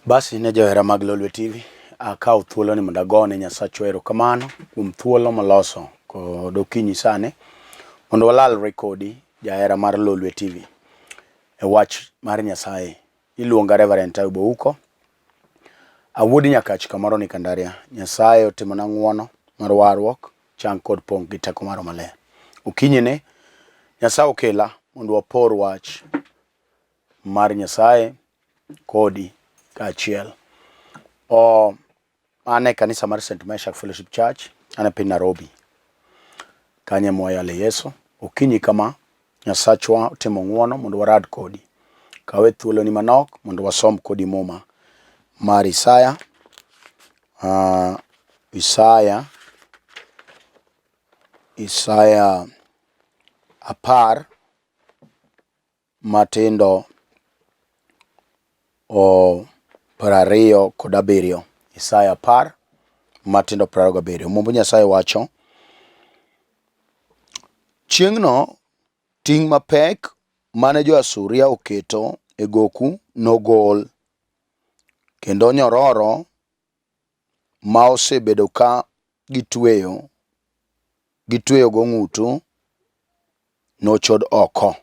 Basi ne johera mag Lolwe TV, akaw thuolo ni mondo agone Nyasacho erokamano kuom thuolo maloso kod okinyi sani mondo walalre kodi jahera mar Lolwe TV e wach mar Nyasaye. Iluonga Reverend Ayub awuodi Nyakach kamoro ni Kandaria. Nyasaye otimona ng'wono mar warruok, chang kod pong' gi teko mar maler. Okinyi ne Nyasaye okela mondo wapor wach mar Nyasaye kodi kaachiel. Ane kanisa mar St. Meshach Fellowship Church, ane piny Nairobi. Kanye moyale Yesu. Okinyi kama Nyasachwa otimo ng'wono mondo warad kodi. Kawe thuolo ni manok mondo wasom kodi muma mar Isaya. Isaya 10 matindo 27. Isaya 10 matindo 27. Mumbu Nyasaye wacho: Chieng'no Ting Mapek mane jo-Asuria oketo e goku nogol, kendo nyororo ma osebedo ka gitueyogo ng'utu nochod oko.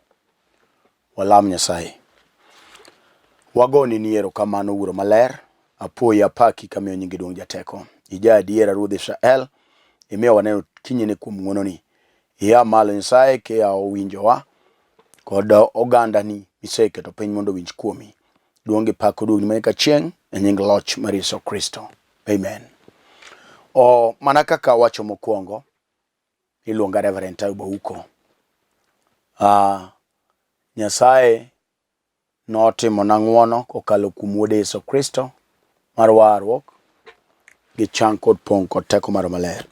Walam Nyasaye. Wagoni ni erokamano Wuoro Maler, apoyi apaki kamiyo nyingi duong' jateko. Ija adiera Ruodh Israel, imiyo waneno kinyne kuom ng'wononi. Ia malo Nyasaye kia owinjowa kod oganda ni miseketo piny mondo winj kuomi. Duong' gi pak oduogni mane ka chieng' e nying loch mar Yesu Kristo. Amen. Mana kaka wacho mokwongo, iluonga Reverend Ayub. Nyasaye notimona ng'wono kokalo kuom Wuode Yesu Kristo mar warruok gi chang kod pong' kod teko mar maler.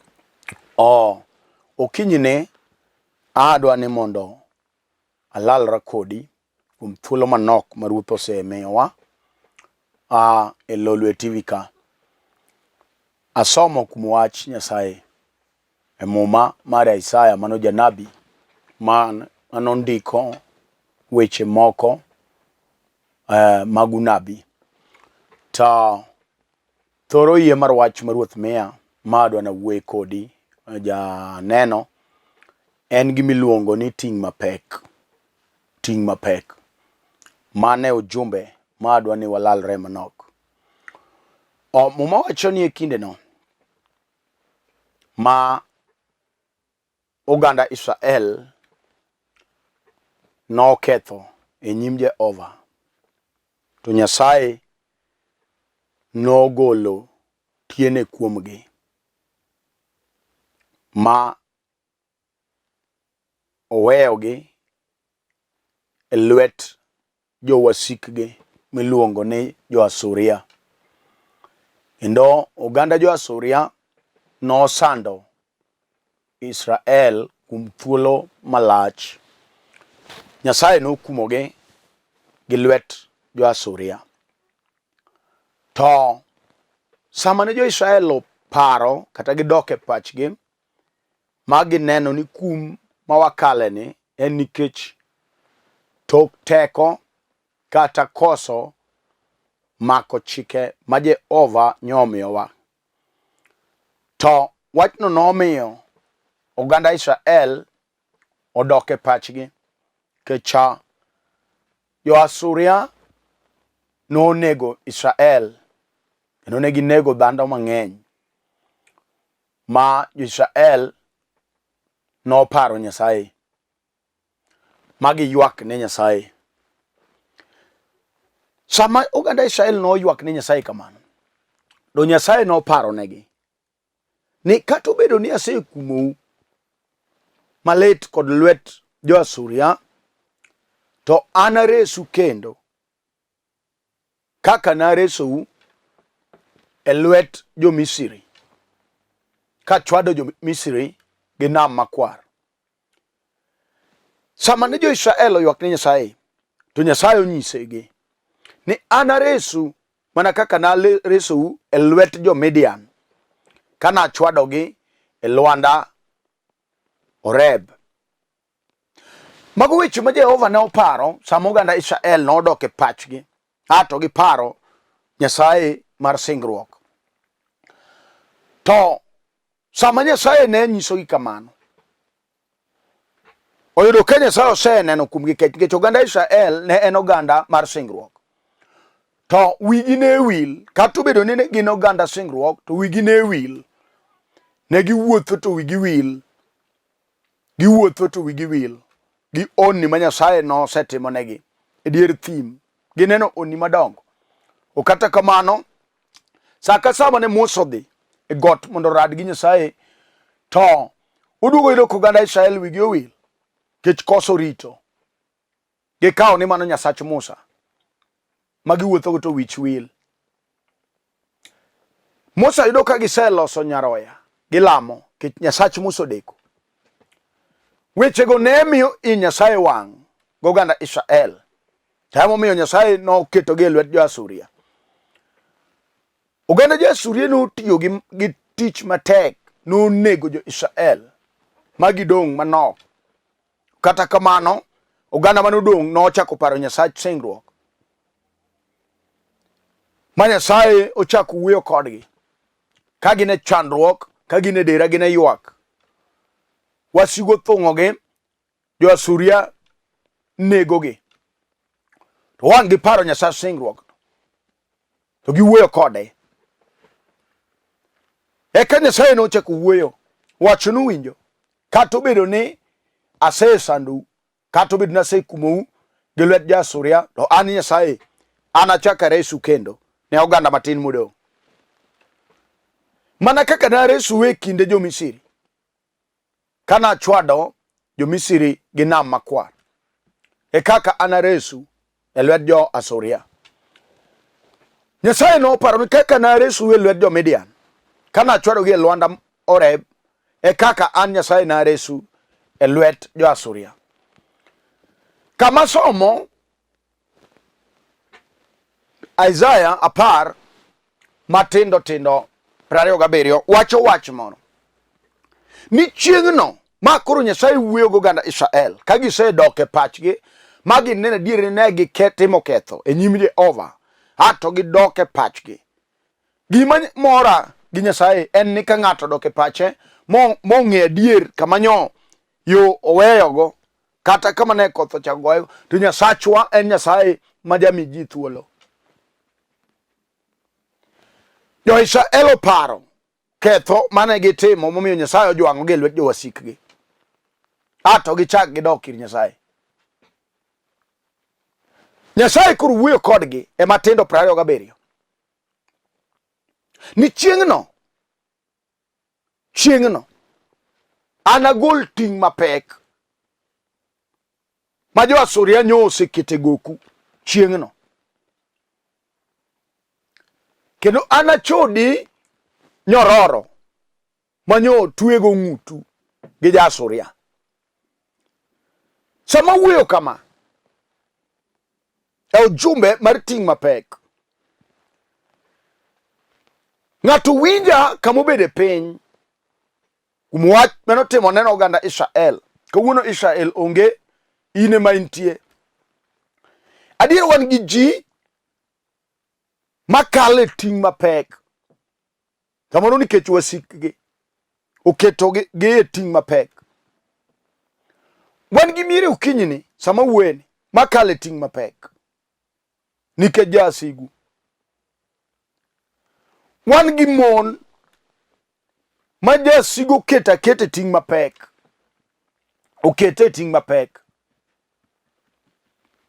Okinyi ne adwa ni mondo alalra kodi kuom thuolo manok ma Ruoth osemiyowa e Lolwe TV ka. Asomo kuom wach Nyasaye e muma mar Isaya mano janabi manondiko weche moko mag unabi. Ta thoro yie mar wach ma Ruoth miya madwa na wuoye kodi janeno en gimiluongo ni Ting Mapek. Ting Mapek mane ujumbe madwa ni walalre manok. Muma wacho ni e kindeno ma oganda Israel noketho e nyim Jehova, to Nyasaye nogolo tiene kuomgi ma oweyogi e lwet jowasikgi miluongo ni jo-Asuria. Kendo oganda jo-Asuria nosando Israel kuom thuolo malach. Nyasaye nokumogi gi lwet jo-Asuria. To sama ne jo-Israel oparo kata gidok e pachgi ma gineno ni kum mawakale ni en nikech tok teko kata koso mako chike ma Jehova nyomiyowa. To wachno nomiyo oganda Israel odok e pachgi, kecha jo-Asuria nonego Israel, kendo ne ginego dhano mang'eny, ma jo-Israel noparo Nyasaye ma giywak ne Nyasaye. Sama oganda Israel noywak ne Nyasaye kamano, do Nyasaye noparo negi ni kata obedo ni asekumou malit kod lwet jo-Asuria, to anaresu kendo kaka naresou e lwet jo-Misri, kachwado jo-Misri gi Nam Makwar. Sama ne jo-Israel oywak ne Nyasaye, to Nyasaye onyisegi ni anaresu mana kaka naresou e lwet jo-Midian kana achwadogi e lwanda REV. Mago weche ma Jehova ne oparo sama oganda Israel nodok e pachgi. Ato giparo Nyasaye mar singruok. To sama Nyasaye ne nyisogi kamano, oyudo ka Nyasaye oseneno kuomgi nikech oganda Israel ne en oganda mar singruok. To wigi ne wil, kata obedo ni gin oganda singruok, to wigi ne wil. Ne giwuotho to wigi wil. Giwuotho to wigi wil. Gi onni ma Nyasaye nosetimonegi e dier thim. Gineno onni madongo. O kata kamano, sa ka sa mane Musa odhi e got mondo orad gi Nyasaye, to uduogo yudo ka oganda Israel wigi owil, kech koso rito. Gikawo ni mano Nyasach Musa, ma giwuothogo to wich wil. Musa yudo ka giseloso nyaroya, gilamo, kech Nyasach Musa odeko. Wechego ne miyo i Nyasaye wang' goganda Israel. Tamo miyo Nyasaye noketogi e lwet jo-Asuria. Oganda jo-Asuria notiyo gi tich matek, nonego jo-Israel ma gidong' manok. Kata kamano, oganda manodong' nochako paro Nyasach singruok. Ma Nyasaye ochako wuoyo kodgi. Ka gin e chandruok, ka gin e dera, gin e ywak. Wasigo thung'ogi, jo-Asuria negogi. To wang' giparo Nyasach singruok, to giwuoyo kode. Eka Nyasaye nochako wuoyo, wacho nuwinjo, kata obedo ni asesandou, kata obedo ni asekumou gi lwet jo-Asuria, to an Nyasaye, an achako aresu kendo ne oganda matin modong'. Mana kaka naresu e kinde jo-Misri, kana chwado jo-Misri gi nam makwar, e kaka anaresu e lwet jo-Asuria. Nyasaye noparo ni kaka naresu e lwet jo-Midian, kana chwadogi e lwanda REV, e kaka an Nyasaye naresu e lwet jo-Asuria. Kama somo Isaya 10 matindo tindo 27 wacho wach moro ni chieng'no ma koro Nyasaye wuoyo goganda Israel ka gisedok e pachgi ma gineno adier ne gitimo ketho e nyim Jehova, to gidok e pachgi. Gima mora gi Nyasaye en ni ka ng'ato dok e pache mong'e adier kama nyo yo oweyogo, kata kama ne koth ochako goyego, to Nyasachwa en Nyasaye ma jami ji thuolo. Jo-Israel oparo ketho mane gitimo momiyo Nyasaye ojwang'ogi e lwet jowasikgi, to gichak gidok ir Nyasaye. Nyasaye koro wuoyo kodgi e matindo 27 ni chieng'no anagol ting' mapek ma jo-Asuria nyo osekete goku chieng'no, kendo anachodi nyororo ma nyo tuego ng'utu gi jo-Asuria. Sama wuoyo kama e ujumbe mar ting' mapek, ng'ato winja kamobede piny kuom wach manotimo neno oganda Israel. Kawuono Israel onge, ine ma intie. Adier wan gi ji makale ting' mapek, samoro nikech wasikgi oketogi e ting' mapek. Wan gi miere okinyini sama wuoyeni makale ting' mapek nikech jasigu. Wan gi mon ma jasigu okete ting' mapek, okete ting' mapek.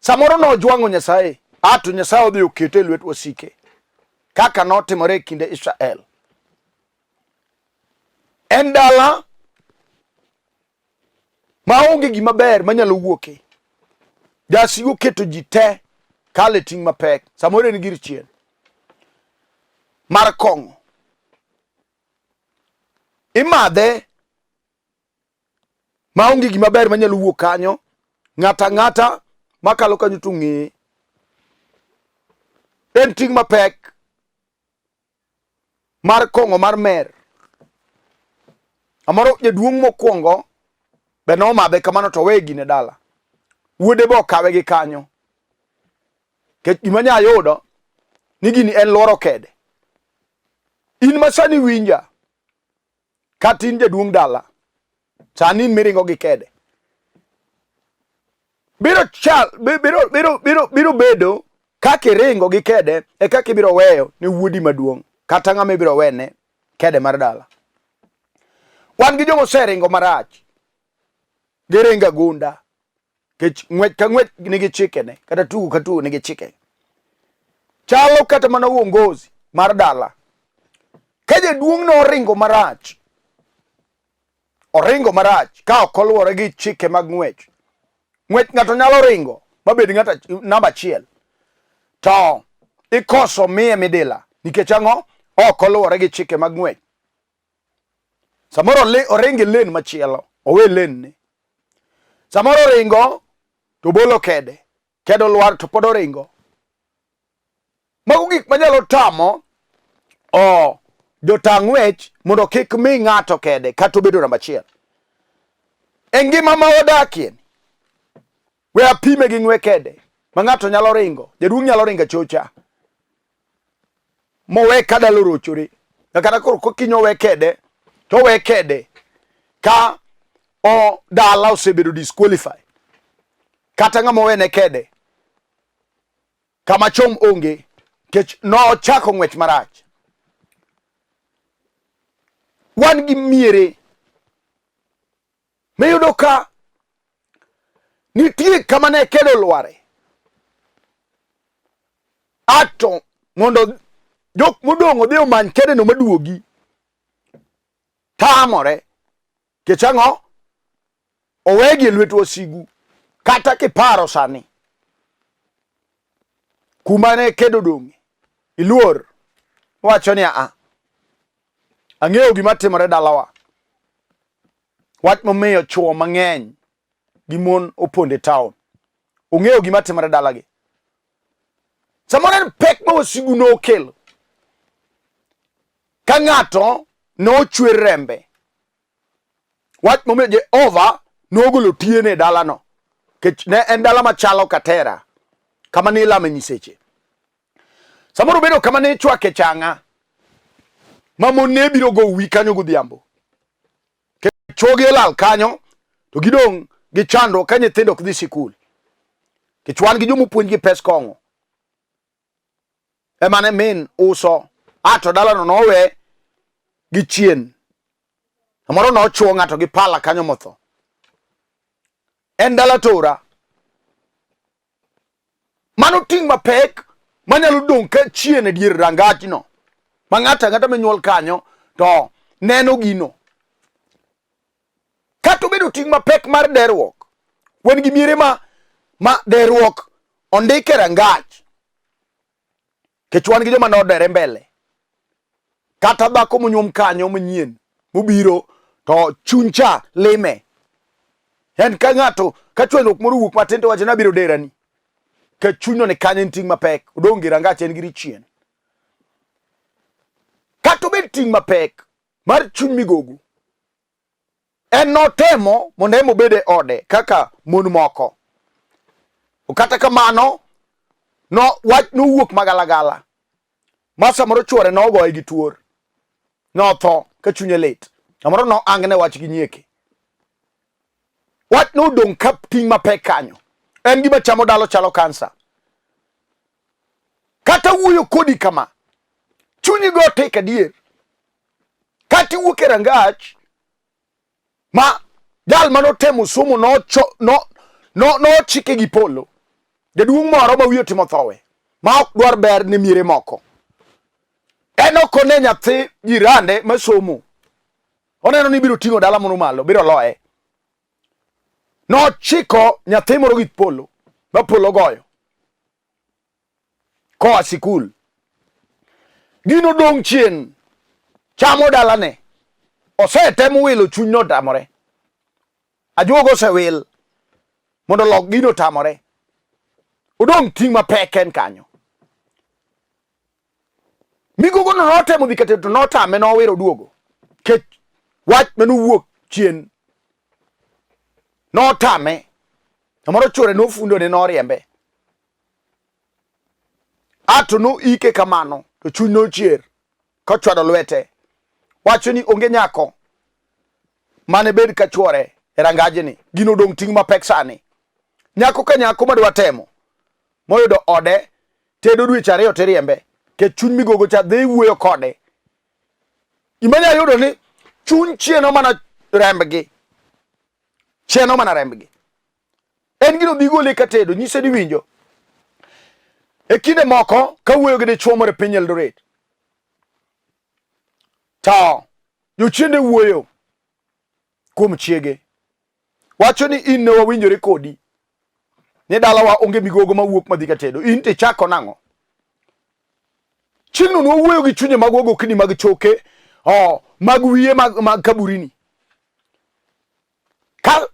Samoro nojwang'o Nyasaye, to Nyasaye odhi okete e lwet wasike, kaka notimore e kinde Israel. En dala maonge gima ber manyalo wuoke, jasigu oketo ji te kale ting' mapek. Samoro en gir chien mar kong'o, imadhe maonge gima ber manyalo wuok kanyo. Ng'ata makalo kanyo to ng'eye. En ting' mapek mar kong'o mar mer. Amoro jaduong' mokwongo be nomadhe kamano to weye gine dala, wuode bo kawe gi kanyo. Kech gima nya yudo ni gini en luoro kede. In masani winja katin jaduong' dala sani miringo gi kede. Biro bedo kaki ringo gi kede e kaki biro weyo ne wuodi maduong' kata ng'ama biro wene kede mar dala. Wan gi jomo seringo marach. Giringa gunda. Ng'wech ka ng'wech nigi chikene kata tugo ka tugo nigi chike. Chalo kata mana uongozi mar dala. Ka jaduong' no oringo marach. Oringo marach ka ok oluwore gi chike mag ng'wech. Ng'wech ng'ato nyalo ringo mabed ng'ato namba achiel. To ikoso miye midila nikech ang'o? Ok oluwore gi chike mag ng'wech. Samoro oringi len machielo, owe len ni. Samoro ringo to bolo kede. Kedo lwar to pod oringo. Mago gik manyalo tamo jota ng'wech mondo kik mi ng'ato kede kata obedo namba achiel. E ngima ma wadakie, we apime gi ng'we kede ma ng'ato nyalo ringo. Jaduong' nyalo ringo chocha mowe ka dalo rochore. Kata koro kokinyo we kede to we kede ka dala osebedo disqualified. Kata ng'ama wene kede kama chom onge kech no chako ng'wech marach. Wan gi miere miyudo ka nitie kama ne kedo lware. Ato mondo jok modong' odhi omany kede no maduogi tamore. Kech ang'o? Owegi e lwet wasigu. Kata kiparo sani kuma ne kedo dong'e iluor wacho ni ang'eyo gima timore dalawa. Wach momiyo chuo mang'eny gi mon oponde town. Ong'eyo gima timore dalagi. Samoro en pek ma wasigu no okelo. Ka ng'ato no chwer rembe. Wach momiyo Jehova nogolo tiene dalano. Kech ne en dala machalo Katera kama ni lame nyiseche. Samoro bedo kama ni chwake changa mamon ne biro go wi kanyo godhiambo. Chogi olal kanyo to gidong' gichando ka nyithindo ok dhi sikul. Kichwan gi jomo puonj gi pes kong'o. Emane min uso ato dalano nowe gi chien. Samoro no chuo ng'ato gi pala kanyo motho. En dala tora. Mano ting' mapek manyalo dong' ka chien e dier rangach no. Ma ng'ata menyuol kanyo to neno gino. Kato bedo ting' mapek mar derruok. Wen gi miere ma derruok ondike rangach. Kechwan gi joma nodere mbele. Kata dhako monyuom kanyo manyien mobiro to chuncha lime. En ka ng'ato ka chwanyruok moro wuok matin to wacho ni abiro derani. Ka chunyno ni kanyo en ting' mapek. Odong' gi rangach en gi chien. Kato bed ting' mapek mar chuny migogo. En notemo mondo emo bede ode kaka mon moko. Kata kamano wach nowuok magalagala. Ma samoro chuore nogoye gi tuor. Notho ka chunye lit. Samoro no angne wach gi nyieke. Wach nodong' ka ting' mapek kanyo. En gima chamo dalo chalo kansa. Kata wuoyo kodi kama. Chunyi go tek adier. Kati wuok e rangach ma jal manotemo somo no chike gi polo. Jaduong' moro ma wiyo timo thowe ma ok dwar ber ne miere moko. En okone nyathi jirande masomo. Oneno ni biro ting'o dala moro malo, biro loye. No chiko nyathi moro gi polo, ma polo goyo. Koa sikul. Gino dong' chien. Chamo dalane. Osetemo wilo chuny no tamore. Ajuogo osewil mondo lok gino tamore. Odong' ting' mapek en kanyo. Migogo no notemo dhi kate to notame nowiro duogo. Kech wach manowuok chien notame. Samoro chuore nofundo ne noriembe. ato no ike kamano to chuny no chier kochwado lwete. Wacho ni onge nyako mane bed ka chwore e rangajni gino dong ting mapek sani. Nyako ka nyako madwa temo moyudo ode tedo dweche ariyo teriembe ke chuny migogo cha dhi wuoyo kode. Imanya yudo ni chuny chieno mana rembgi. Chieno mana rembgi. En gino dhi gole ka tedo nyise ni winjo. E kinde moko ka wuoyo gi dichuo moro e piny Eldoret. To jochiende wuoyo kuom chiege. Wacho ni in ne wawinjore kodi. Ni dalawa onge migogo mawuok madhi ka tedo. In te chako nang'o? Chieng'no no wuoyo gi chunye mag gokinyi mag choke, mag wiye mag kaburini. Ka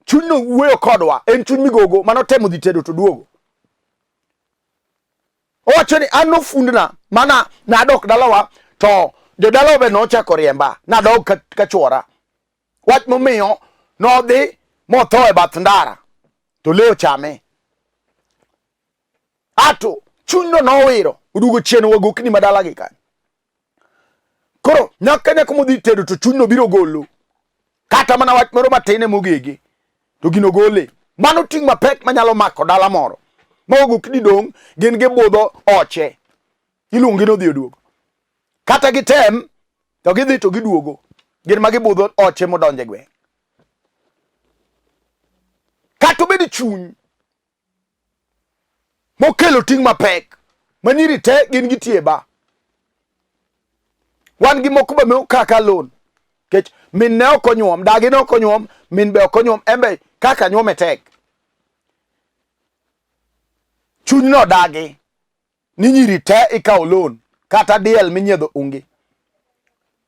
chunyno wuoyo kodwa en chuny migogo manotemo dhi tedo to duogo. Owacho ni an nofundna mana nadok dalawa to jodalawa be nochako riemba nadok ka chwora. Wach momiyo nodhi motho e bath ndara to leo chame. Ato chunyno nowiro udugo chien wagokni madala gi kan. Koro nyaka modhi tedo to chunyno biro golo. Kata mana wach moro matine mogege to gino gole. Mano ting mapek manyalo mako dala moro. Mogokni dong gin ge budho oche. Iluongi no dhi oduogo. Kata gitem to gidhi to giduogo. Gin magi budho oche modonje gwe. Kato bedi chuny mokelo ting mapek manyiri te gin gitieba. Wan gi moko ba me kaka lon. Kech min ne okonyuom, dagi ne okonyuom, min be okonyuom, embe kaka nyuome tek. Chuny no dagi ni nyiri te ikaw lon kata diel minyiedho ungi.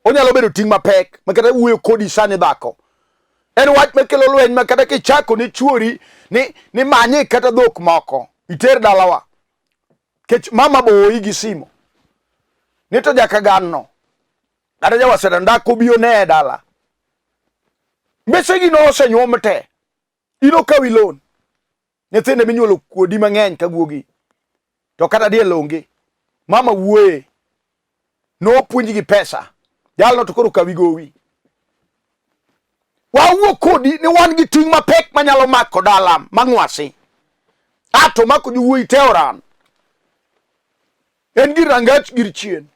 Onyalo bedo ting mapek makata wuoyo kodi sani dhako. En wach mekelo lweny makata kichako ni chuori ni manye kata dhok moko iter dalawa. Kech mama boyi gi simo. Nito jaka ganno. Kata jawasera ndako biyo ne dala. Mesegi no senyuom te. Ino kawi lon. Nyithinde minyuolo kuodi mang'eny ka guogi. To kata diel onge. Mama wuoye. No puonji gi pesa. Jalno to koro kawi gowi. Wawuo kodi ni wan gi ting mapek manyalo mako dala mang'wasi. Ato mako juwuoyi te oran. En gir rangach gir chien.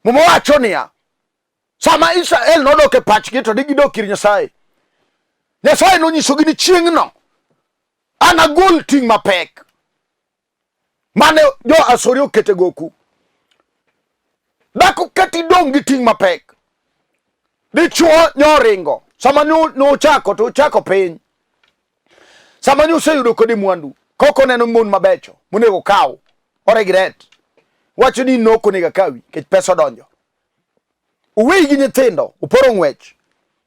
Momo wacho niya. Sama Israel nodok e pachgi to digidok ir Nyasaye. Nyasaye nonyisogi ni chieng'no anagol ting mapek mane jo-Asuria okete goku. Dako kati dong gi ting mapek. Dichuo nyoringo. Sama no chako to chako piny. Sama nyuse yudo kodi mwandu. Koko neno mon mabecho. Monego kaw. Oregret. Wacho ni noko nega kawi. Kech pesa donjo. Uwei gi nyithindo. Uporo ng'wech.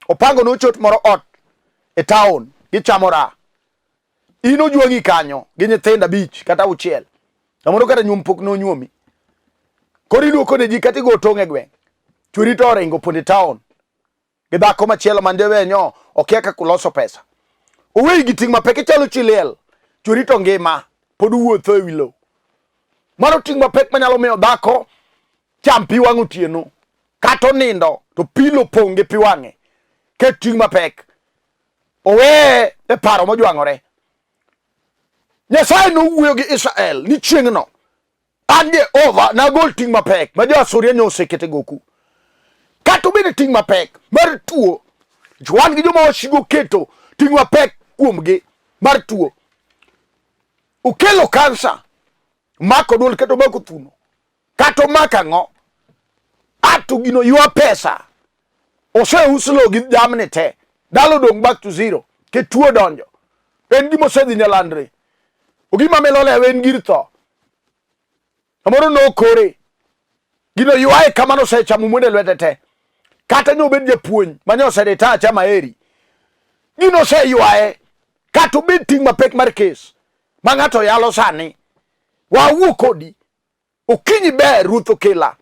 Opango nochot moro ot. E town. Gichamora. Ino juongi kanyo. Gi nyithinda bich. Kata uchiel. Namoro kata nyumpok no nyuomi. Kori luoko ne ji kati go tong' e gweng'. Churi to oringo pondi town. Gidhako machielo mandewe nyo. Okieka kuloso pesa. Uwei gi ting mapek chalo chiliel. Churi to ngima. Podu wuotho e wilo. Mano ting mapek manyalo miyo dhako cham pi wang' otieno. Kato nindo to pilo ponge pi wang'e. Ket ting mapek. Owe e paro mojwang'ore. Nyasaye no wuoyo gi Israel ni chieng'no. An Jehova nagol ting mapek ma jo-Asuria nosekete goku. Kato bende ting mapek mar tuo. Wan gi joma wasigo keto ting mapek kuomgi mar tuo. Ukelo kansa. Mako duol kato mako thuno. Kato maka ng'o. Ato gino ywa pesa. Ose uslo gi jamni te. Dalo dong back to zero. Ke tuo donjo. En gimo sedhi nyalandre. Ogima melole wen gir tho. Amoro no kore. Gino ywae kamano se chamu mwende lwete te. Kata nyo bed japuony. Manyo sede ta chama eri. Gino se ywae. Kato bed ting mapek mar kes. Mangato yalo sani. Wawuo kodi. Okinyi ber Ruth okela.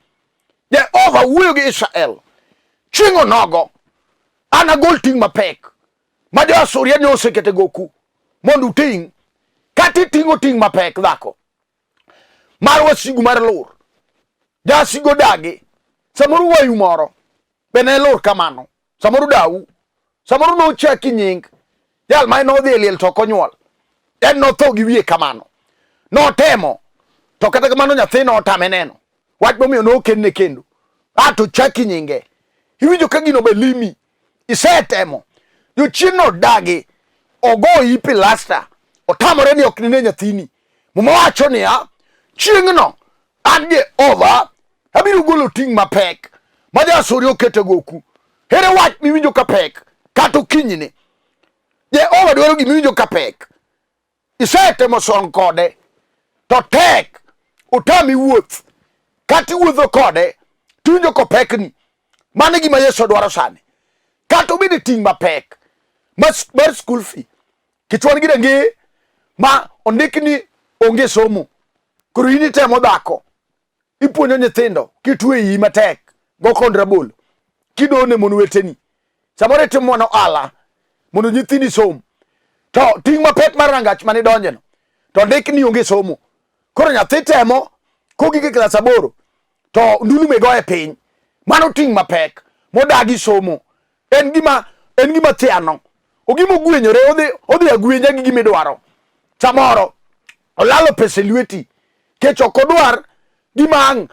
Jehova wuoyo gi Israel. Chieng'o nogo. Anagol ting mapek. Ma jo-Asuria nosekete goku. Mondo ting. Kati tingo ting mapek dhako. mar wasigu mar lur. Jasigo dagi. Samoro wayu moro. Bene lur kamano. Samoro dau. Samoro no cheki nying. Jal mai no dhi liel to konyuol. En no tho gi wiye kamano. No temo. To kata kamano nyathi no tame neno. Wach momiyo no kenne kendo. Ato cheki nyinge. Iwinjo ka gino be limi. Isetemo. Jo Chieng'no dagi. Ogo yi pilasta. Otamore ni oknine nyathini. Muma wacho niya. Chieng'no. Adge over. Abiro golo Ting Mapek. Ma jo-Asuria oketo goku. Here wach miwinjo ka pek. Kato kinyne. Je over dwaro gimiwinjo ka pek. Isetemo son kode. To tek. Utami wuoth. Kati wuotho kode. Tunjo ko pekni. Mane gima Yesu dwaro sani. Kato bide Ting Mapek. Mar school fee. Kichwan gida nge. Ma ondikni onge somo. Koro ini temo dhako. Ipuonjo nyithindo. Kitwe matek. Go kondra bolo. Kidone mon weteni. Samore timo no ala. Mondo nyithini som. To Ting Mapek mar rangach mane donjeno. To ndikni onge somo. Koro nyathi temo. Kogike klas 8. To ndulu me goye piny. Mano Ting Mapek. Modagi somo. En gima tiano. Ogimo gwenyore. Odhi agwenya gi gimidwaro. Samoro. Olalo pese lweti. Kech okodwar gima ang'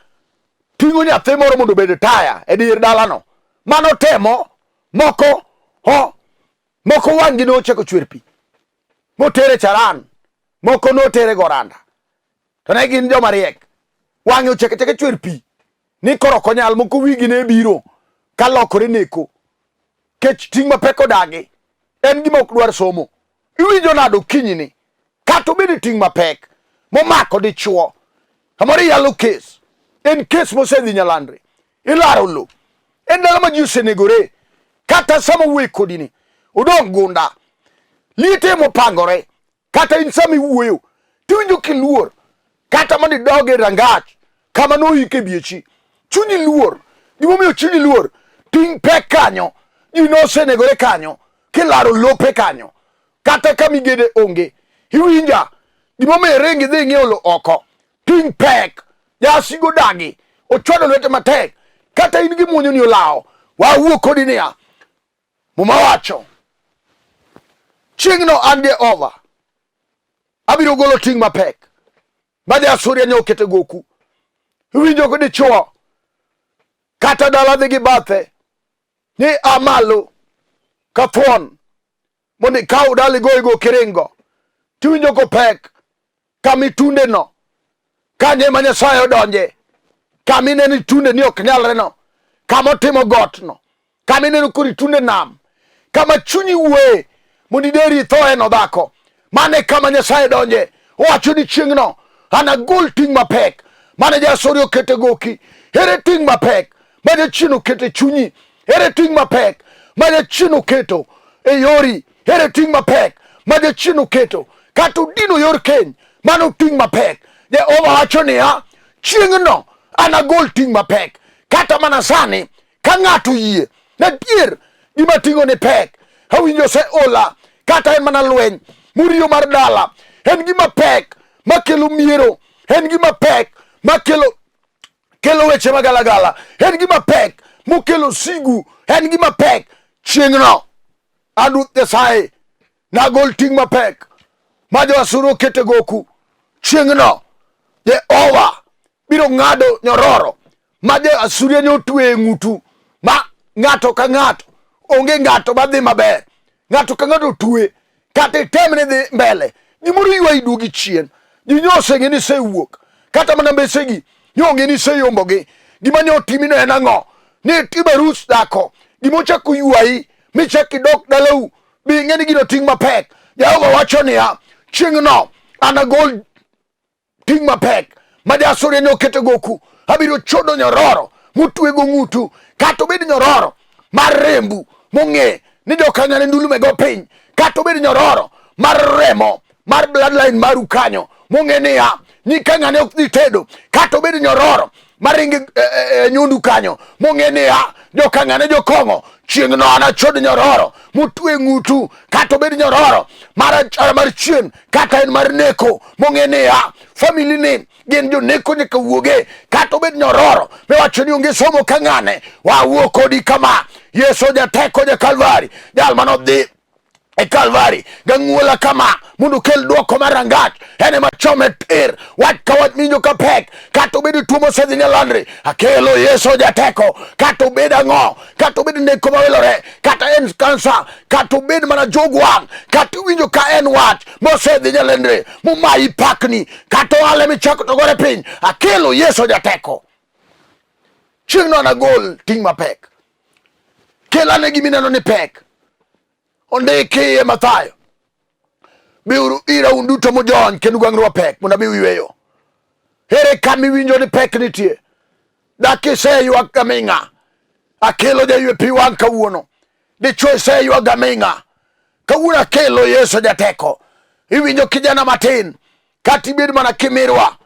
tingo nyathi moro mondo bed taya e dir dalano. Mano temo. Moko wangi no cheko chwer pi. Motere charan. Moko no tere goranda. To ne gin joma riek. Wangi ocheke chwer pi. Ni koro konyal moko wigi ne biro. Kalokore neko. Kech Ting Mapek odagi. En gima ok dwar somo. Iwinjo nado kinyni. Kato bede Ting Mapek. Momako dichuo. Hamori yalo kes. En kes mosedhi nyalandre. Ilaro lo. En dala ma ji osenegore. Kata sama wuoyo kodini. Udong gunda. Liete mopangore. Kata in sama iwuoyo. Tiwinjo kiluor. Kata mani doge rangach. Kama no ike biechi. Chunyi luor. Gimomiyo chunyi luor. Ting pek kanyo. Ji no osenegore kanyo. Kilaro lope kanyo. Kata kamigede onge. Iwinja. Gimomiyo rengi dhi ng'iolo oko. Ting pek. Jasigo dagi. Ochwado lwete matek. Kata in gimunyo ni olao. Wawuo kodi niya. Muma wacho. Chieng'no ande over. Abiro golo Ting Mapek. Ma jo-Asuria nyoketo goku. Iwinjo kodi chuo. Kata dala dhi gi bathe. Ni amalo. Kathuon. Mondi kau dali go kiringo. Tiwinjo ko pek. Kami tunde no. Kanye ma Nyasaye odonje. Kamine ni tunde ni ok nyalre no. Kama otimo got no. Kamine ni kuri tunde nam. Kama chunyi uwe. Mondi deri thoe no dhako. Mane kama Nyasaye donje. Owacho ni Chieng'no. Anagol Ting Mapek. Mane jo-Asuria okete goki. Here Ting Mapek. Mane chino kete chunyi. Here Ting Mapek. Mane chino keto. E yori. Here Ting Mapek. Mane chino keto. Kato dino yor keny. Mano Ting Mapek. Je owacho niya. Chieng'no. Anagol Ting Mapek. Kata mana sani. Ka ng'ato yie. Na dier. Gima tingo ni pek. Hawinjo se ola. Kata en mana lweny. Muriyo mar dala. En gima pek. Makelo miero. En gima pek. Makelo weche magalagala. En gima pek. Mokelo sigu. En gima pek. Chieng'no. Adut Nyasaye. Nagol Ting Mapek. Ma jo-Asuria okete goku. Chieng'no. Je over. Biro ng'ado nyororo. Ma jo-Asuria nyotwe ng'utu. Ma ng'ato ka ng'ato. Onge ng'ato badhi maber. Ng'ato ka ng'ato twe. Kata temne dhi mbele. Gimoro ywa idugi chien. Jinyose ng'e ni se wuok. Kata mana mbesegi. Nyonge ni se yombogi. Gima nyotimino en ang'o. Ni tibarus dako. Gimochako ywai. Michaki dok dalau. Bi ng'e ni gino Ting Mapek. Jehova wacho niya. Chieng'no. Anagol Ting Mapek. Ma jo-Asuria nyoketo goku. Abiro chodo nyororo. Mutwego ng'utu. Kato bed nyororo. Mar rembu. Mong'e. Ni jokanyane ndulu me go piny. Kato bed nyororo. Mar remo. Mar bloodline maru kanyo. Mong'e niya. Nyika ng'ane ok dhi tedo. Kato bed nyororo. Maringi nyundu kanyo. Mong'e niya. jokang'ane jokongo Chieng'no anachod nyororo mutwe ng'utu kata obed nyororo mar chien kata en mar neko mong'e niya famili ni gin joneko nyaka wuoge kata obed nyororo miwacho ni onge somo kang'ane wawuo kodi kama Yesu jateko ja Kalvari jal manodhi e Kalvari gang'wola kama mondo kel duoko mar rangach ene machome tir wach ka wach minjo ka pek kata obed tuo mosedhi nyalandre akelo Yesu jateko kata obed ang'o kata obed neko mawelore kata en kansa kata obed mana jogwang' kata winjo ka en wach mosedhi nyalandre momayi pakni kata ohala michako to gore piny akelo Yesu jateko. Chieng'no anagol Ting Mapek kelane gimineno ni pek ondiki e Mathayo biuru ira unduto mojony kendo gwang'rwa pek mondo abi uyweyo. Ere kama iwinjo ni pek nitie dakiseyuak gaming'a akelo jaywe pi wang' kawuono dichwo iseyuak gaming'a kawuono akelo Yesu jateko. Iwinjo kijana matin kata ibed mana kimirwa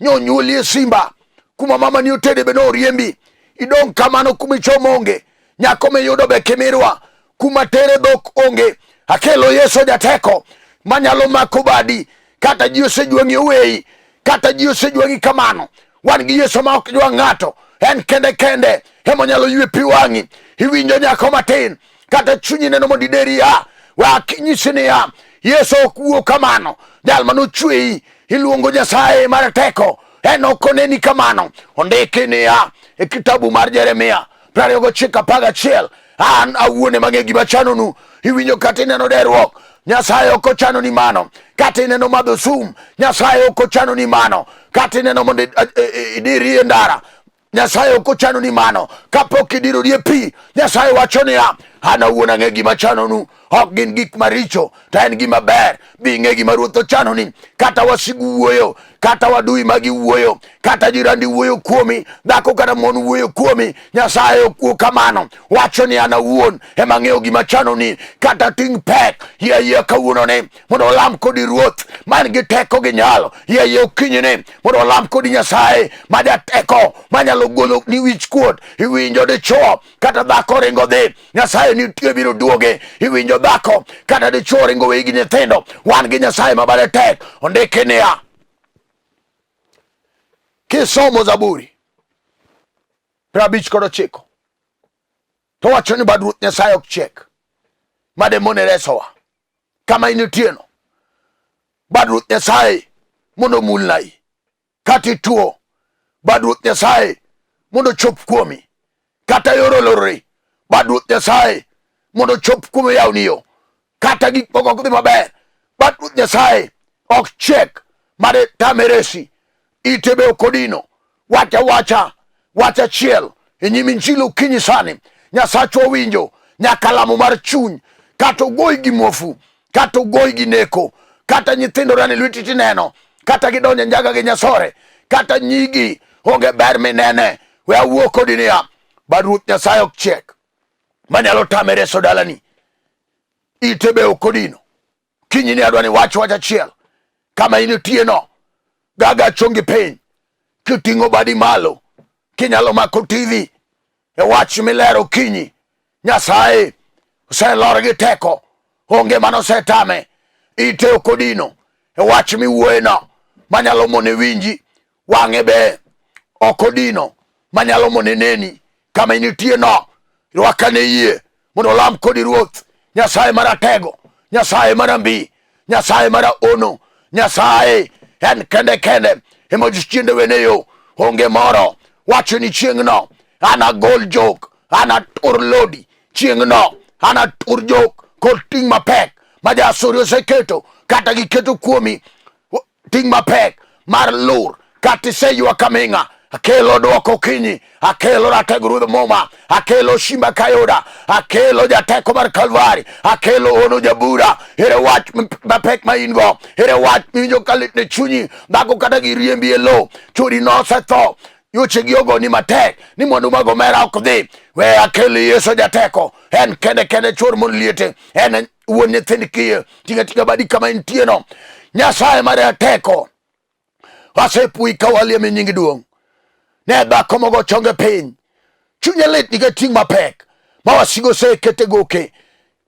nyonyuoli e simba kuma mama ni otede be noriembi idong' kamano kuma ichomo onge nyako miyudo be kimirwa kuma tere dhok onge akelo Yesu jateko manyalo mako badi kata ji osejwang'i owei kata ji osejwang'i kamano wan gi Yesu ma ok jwang' ng'ato en kende emo nyalo ywe pi wang'i. Iwinjo nyako matin kata chunyi neno mondo ideri ya wakinyisi niya Yesu ok wuo kamano jal manochweyi iluongo Nyasaye mar teko en ok oneni kamano. Ondiki niya e kitabu mar Jeremia 29:11 an awuone mang'e gima chanonu. Iwinjo kata ineno derruok Nyasaye ok ochano ni mano kata ineno madho sum Nyasaye ok ochano ni mano kata ineno mondo idiri e ndara Nyasaye ok ochano ni mano kapok idirori e pi Nyasaye wacho niya an awuon ang'e gima chanonu ok gin gik maricho to en gima ber bi ng'e gima Ruoth ochano ni kata wasigu wuoyo kata wadui magi wuoyo kata jirandi wuoyo kuomi dhako kata mon wuoyo kuomi Nyasaye ok wuo kamano wacho ni an awuon ema ng'eyo gima chanoni kata ting' pek yie kawuono ni mondo olam kodi Ruoth man gi teko gi nyalo yie okinyini mondo olam kodi Nyasaye ma jateko manyalo golo ni wich kuot. Iwinjo dichuo kata dhako ringo dhi Nyasaye nitie biro duoge. Iwinjo dhako kata dichuo ringo wei gi nyithindo wan gi Nyasaye ma bade tek. Ondiki niya kisomo Zaburi 59 to wacho ni bad Ruoth Nyasaye ok chek mademone resowa kama initieno bad Ruoth Nyasaye mondo mulnai kati tuo bad Ruoth Nyasaye mondo chop kuomi kata yoro lorri bad Ruoth Nyasaye mondo chop kuomi yauniyo kata gik moko ok dhi maber bad Ruoth Nyasaye ok chek made tameresi ite be okodino wacha chiel e nyim injili okinyi sani Nyasachwa winjo nyaka lamo mar chuny kata ogoi gi muofu kata ogoi gi neko kata nyithindo rane lweti tineno kata gidonje njaga gi nyasore kata nyigi onge ber minene we awuo kodi niya bad Ruoth Nyasaye ok chek manyalo tame reso dalani ite be okodino. Kinyi ni adwani wacha chiel kama initieno gaga chongi piny kiting'o badi malo kinyalo mako TV e wach milero kinyi Nyasaye oselor gi teko onge mano setame ite okodino e wach miwuoyeno manyalo mone winji wang'e be okodino manyalo mone neni kama initieno rwakane yie mondo lam kodi Ruoth Nyasaye maratego Nyasaye marambi Nyasaye mara ono Nyasaye en kende emojichiende weneyo onge moro wacho ni Chieng'no anagol jok anatur lodi Chieng'no anatur jok kod Ting Mapek ma jo-Asuria oseketo kata giketo kuomi Ting Mapek mar lur kata iseyuak aming'a akelo duoko kinyi akelo ratego ruodh muma akelo shimba kayoda akelo jateko mar Kalvari akelo ono jabura ere wach mapek ma in go ere wach minjo kalit ne chunyi dhako kata giriembi e lo churi nosetho yuche gi ogo ni matek ni mondo mago mera ok dhi we akelo Yesu jateko en kende chur mon liete en wuon nyithind kiye tinga badi kama intieno Nyasaye mar teko wasepui kawalie me nyingi duong' ne dhako mogo chonge piny chunye lit nikech Ting Mapek ma wasigu osekete goke,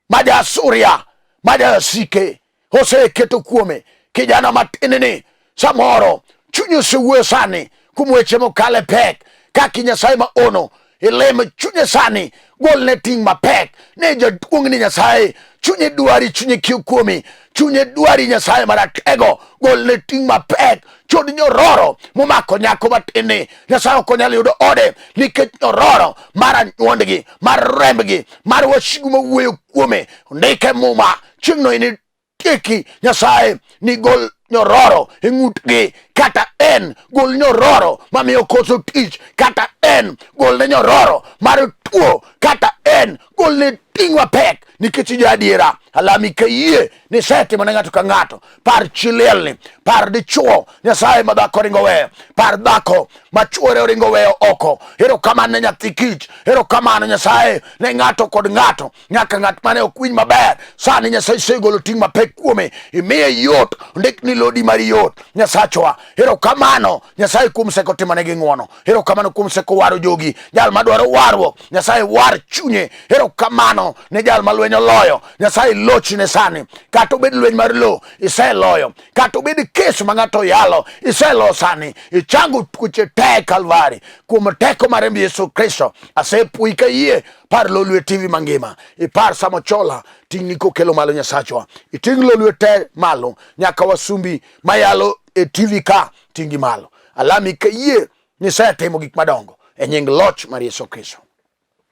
ma jo-Asuria, ma jo-Asike oseketo kuome. Kijana matin-ni samoro chunye osewuoyo sani kuom weche mokale pek, kaka Nyasaye ma ono ilemo chunye sani, golne Ting Mapek ne jaduong' ni Nyasaye. Chunye dwari, chunye kiew kuomi, chunye dwari Nyasaye maratego, golne Ting Mapek. Chod nyororo momako nyako matin-ni, Nyasaye ok onyal yudo ode nikech nyororo mar anyuondgi, mar rembgi, mar wasigu mawuoyo kuome. Ndike muma chieng'no initieki Nyasaye ni gol nyororo e ng'utgi, kata en gol nyororo mamiyo koso tich, kata en golne nyororo mar tuo, kata en golne Ting Mapek nikech ja-adiera. Alami kayie ni setimo ne ng'ato ka ng'ato. Par chilelni, par dichuo Nyasaye ma dhako ringo weyo, par dhako ma chuore oringo weyo oko. Erokamano ne nyathi kich, erokamano Nyasaye ne ng'ato kod ng'ato, nyaka ng'at mane ok winj maber. Sani Nyasaye segolo Ting Mapek kuome, imiye yot, ndik ni lodi mar yot. Nyasachwa, erokamano Nyasaye kuom seko timonegi ng'wono, erokamano kuom seko waro jogi. Jal madwaro warruok, Nyasaye war chunye. Erokamano ne jal ma lweny oloyo, Nyasaye lochne sani. Kata obed lweny mar lo, iseloyo. Kata obed kes ma ng'ato yalo, iselo sani. Ichango tuoche te Kalvari kuom teko mar Yesu Kristo. Asepui kayie par Lolwe TV mangima, ipar samochola ting'ni kokelo malo Nyasachwa. Iting' Lolwe te malo, nyaka wasumbi mayalo e TV ka ting'i malo. Alami kayie nisetimo gik madongo e nying loch mar Yesu Kristo.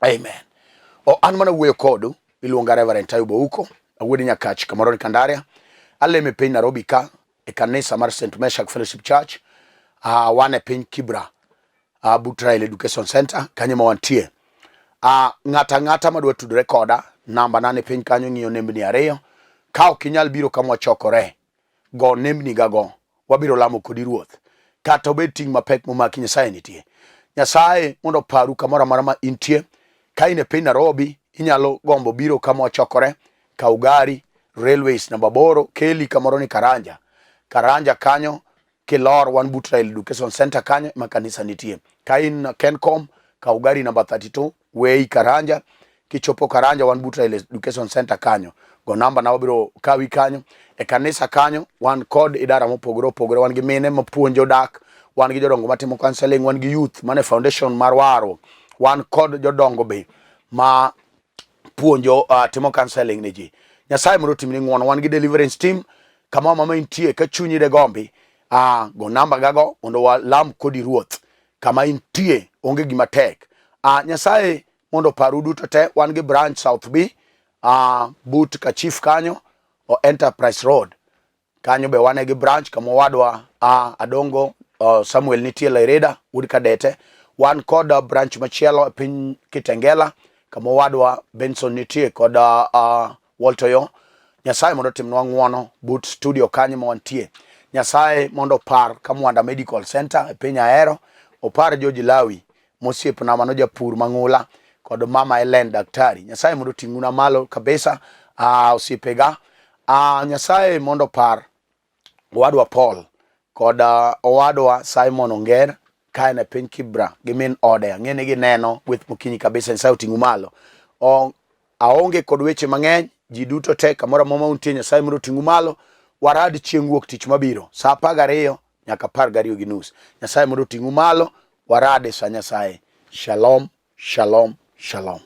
Amen. An mana wuoyo kodu iluonga Reverend Ayub uko awuodi Nyakach kamoro ni Kandaria. Aleme piny Nairobi ka e kanisa mar St. Meshach Fellowship Church. Wan e piny Kibra, Butrail Education Center kanyo ma wantie. Ng'ata madwa tudore koda, namba na ne piny kanyo, ng'iyo nembni 2. Ka ok inyal biro kama wachokore, go nembni gago, wabiro lamo kodi ruoth. Kata obed Ting Mapek momaki, Nyasaye nitie. Nyasaye mondo paru kamoro amora ma intie. Ka in e piny Nairobi, inyalo gombo biro kama wachokore, Kaugari Railways namba 8, keli kamoro ni Karanja kanyo kilor wan Butrail Education Center kanyo ma kanisa nitie. Ka in Kencom, Kaugari namba 32, Wei Karanja, kichopo Karanja wan Butrail Education Center kanyo. Go namba na wabiro kawi kanyo. E kanisa kanyo wan kod idara mopogore opogore, wan gi mine mapuonjo dak, wan gi jodongo matimo counseling, wan gi youth mane foundation mar waro, wan kod jodongo be ma puonjo timo counseling ne ji. Nyasaye mondo timni ng'wono. Wan gi deliverance team kama mama intie ka chunyi de gombi, go namba gago mondo walam kodi ruoth kama intie, onge gima tek. Nyasaye mondo paru duto te. Wan gi branch South B, but ka chief kanyo o Enterprise Road kanyo be wane gi branch kama wadwa Adongo Samuel nitie Laireda Wood Kadete. Wan kod branch machielo piny Kitengela kama wadwa Benson nitie kod Waltoyo. Nyasaye mondo timnwa ng'wono but studio kanyo ma wantie. Nyasaye mondo par Kamwanda Medical Center e piny Ahero, opar Joji Lawi mosiepna mano japur mang'ula kod mama Ellen daktari. Nyasaye mondo ting'una malo kabisa osiepega. Nyasaye mondo par owadwa Paul kod owadwa Simon Onger kae ne piny Kibra gi min ode. Ang'eni gineno Gweth Mokinyi kabisa. Nyasaye oting'u malo. Aonge kod weche mang'eny, ji duto te kamoro amora untie, Nyasaye mondo oting'u malo. Warad chieng' wuok tich mabiro sa 12 nyaka 12:30. Nyasaye mondo oting'u malo. Warade sa Nyasaye. Shalom, shalom, shalom.